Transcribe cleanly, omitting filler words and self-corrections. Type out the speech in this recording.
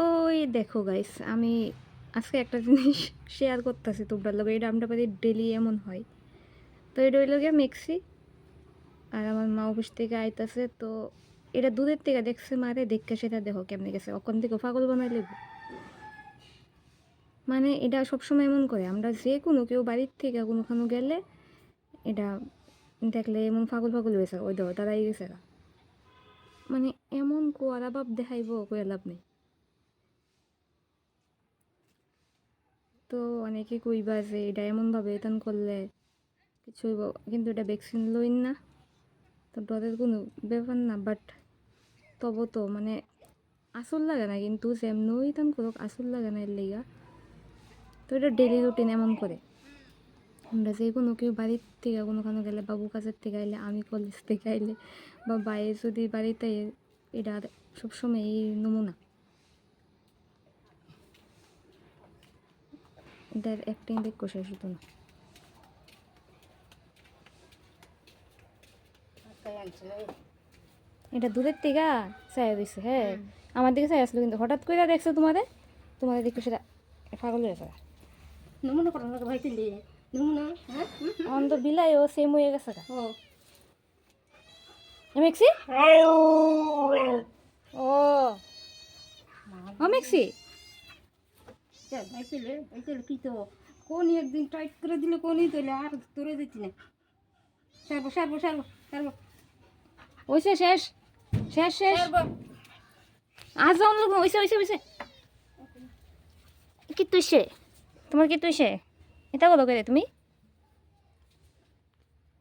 ওই দেখো গাইস, আমি আজকে একটা জিনিস শেয়ার করতেছি তোমরা লোক। এটা আমরা বাড়ি ডেলি এমন হয়। তো এটা হইল গিয়ে মিক্সি, আর আমার মা অফিস থেকে আইতাছে। তো এটা দুধের থেকে দেখছে মারে, দেখে সেটা দেখো কেমনে গেছে, ওখান থেকে পাগল বানাই লেব। মানে এটা সবসময় এমন করে, আমরা যে কোনো কেউ বাড়ির থেকে কোনোখানে গেলে এটা দেখলে এমন পাগল পাগল হয়েছে, ওই দেখো তারাই গেছে গা। মানে এমন কোয়ারা বাপ দেখাইব, কই লাভ নেই। তো অনেকে কইবা যে এটা এমনভাবে এতন করলে কিছু হইব, কিন্তু এটা ভ্যাকসিন লইন না, তো ডরের কোনো ব্যাপার না। বাট তবু তো মানে আসল লাগে না, কিন্তু যেমনই তান করুক আসল লাগে না এর লেগা। তো এটা ডেলি রুটিন এমন করে, আমরা যে কোনো কেউ বাড়ির থেকে কোনোখানে গেলে, বাবু কাছের থেকে আইলে, আমি কলেজ থেকে আইলে, বা বাইরে যদি বাড়িতে, এটা সবসময় এই নমুনা। এটার অ্যাক্টিং দেখ কষে শুধু না। এটা দূরের থেকে চাই দিচ্ছে, হ্যাঁ আমার দিকে চাই আসলো, কিন্তু হঠাৎ করে দেখছো তোমাদের দিকে সেটা পাগল হয়ে গেছে। নমুনা করা ভাই তুলি নমুনা হ্যাঁ আমার তো বিলাই ও সেম হয়ে গেছে গা। মেক্সি ও মেক্সি ভাই তুলে কি তো কোন একদিন টাইট করে দিলে কোনই তোলে আর তোরে দিচ্ছি না সারবো সারবো সারবো সারবো ওইসে শেষ শেষ শেষ আজ যাওয়ার লোক ওইসে ওইসে ওইসে কি তুইছে তোমার কি তুইছে এটা কত করে তুমি